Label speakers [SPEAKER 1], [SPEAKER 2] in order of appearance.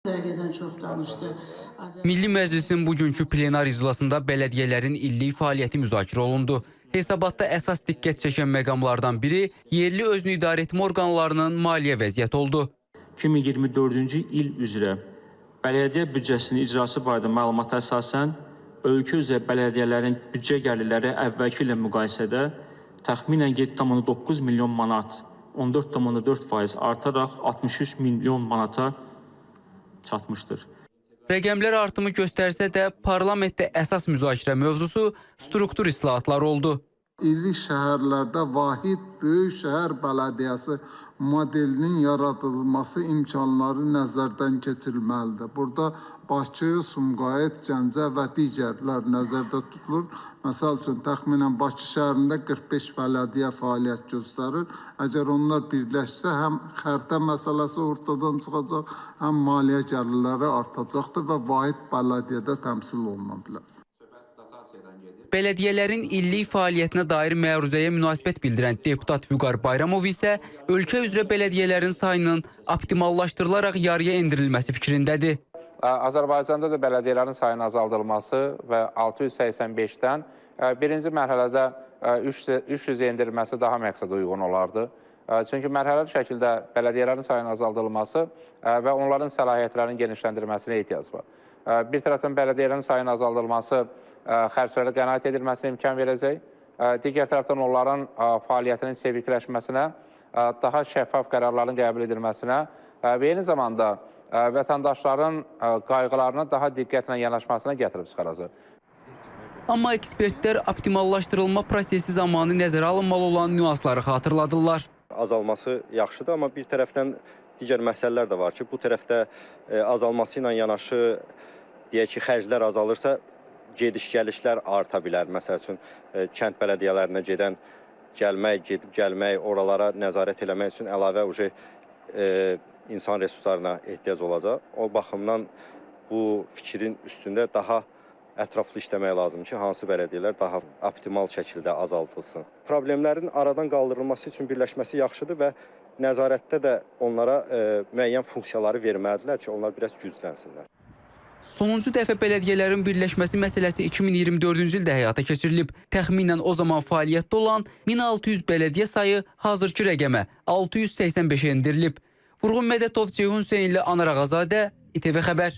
[SPEAKER 1] Dəqiqədən çox danışdı.
[SPEAKER 2] Milli Məclisin bugünkü plenar iclasında bələdiyyələrin illik fəaliyyəti müzakirə olundu. Hesabatda əsas diqqət çəkən məqamlardan biri yerli özünü idarə etmə orqanlarının maliyyə vəziyyəti oldu.
[SPEAKER 3] 2024-cü il üzrə bələdiyyə büdcəsinin icrası barədə məlumata əsasən, ölkə üzrə bələdiyyələrin büdcə gəlirləri əvvəlki ilə müqayisədə təxminən 7,9 milyon manat, 14,4% artaraq 63 milyon manata çatmışdır.
[SPEAKER 2] Rəqəmlər artımı göstərsə də parlamentdə əsas müzakirə mövzusu struktur islahatları oldu.
[SPEAKER 4] İri şəhərlərdə vahid böyük şəhər bələdiyyəsi modelinin yaradılması imkanları nəzərdən keçirilməlidir. Burada Bakı, Sumqayıt, Gəncə və digərlər nəzərdə tutulur. Məsəl üçün, təxminən Bakı şəhərində 45 bələdiyyə fəaliyyət göstərir. Əgər onlar birləşsə, həm xəritə məsələsi ortadan çıxacaq, həm maliyyə gəlirləri artacaqdır və vahid bələdiyyədə təmsil oluna bilər.
[SPEAKER 2] Bələdiyyələrin illik fəaliyyətinə dair məruzəyə münasibət bildirən deputat Vüqar Bayramov isə ölkə üzrə bələdiyyələrin sayının optimallaşdırılaraq yarıya endirilməsi fikrindədir.
[SPEAKER 5] Azərbaycanda da bələdiyyələrin sayının azaldılması və 685-dən birinci mərhələdə 300 endirilməsi daha məqsədə uyğun olardı. Çünki mərhələli şəkildə bələdiyyələrin sayının azaldılması və onların səlahiyyətlərinin genişləndirilməsinə ehtiyac var. Bir tərəfdən bələdiyyələrin sayının azaldılması xərclərə qənaət edilməsinə imkan verəcək. Digər tərəfdən onların fəaliyyətinin sevikləşməsinə, daha şəffaf qərarların qəbul edilməsinə və eyni zamanda vətəndaşların qayğılarına daha diqqətlə yanaşmasına gətirib çıxaracaq.
[SPEAKER 2] Amma ekspertlər optimallaşdırılma prosesi zamanı nəzərə alınmalı olan nüansları xatırladırlar.
[SPEAKER 6] Azalması yaxşıdır, amma bir tərəfdən digər məsələlər də var ki, bu tərəfdə azalması ilə yanaşı deyək ki, xərclər azalırsa, gediş-gəlişlər arta bilər. Məsəl üçün, kənd bələdiyyələrinə gedib gəlmək, oralara nəzarət eləmək üçün əlavə insan resurslarına ehtiyac olacaq. O baxımdan bu fikrin üstündə daha ətraflı işləmək lazım ki, hansı bələdiyyələr daha optimal şəkildə azaldılsın. Problemlərin aradan qaldırılması üçün birləşməsi yaxşıdır və nəzarətdə də onlara müəyyən funksiyaları verməlidirlər ki, onlar biraz güclənsinlər.
[SPEAKER 2] Sonuncu dəfə bələdiyyələrin birləşməsi məsələsi 2024-cü ildə həyata keçirilib. Təxminən o zaman fəaliyyətdə olan 1600 bələdiyyə sayı hazırki rəqəmə 685-ə endirilib. Vurğun Mədətov, Ceyhun Hüseynli, Anar Ağazadə, İTV Xəbər.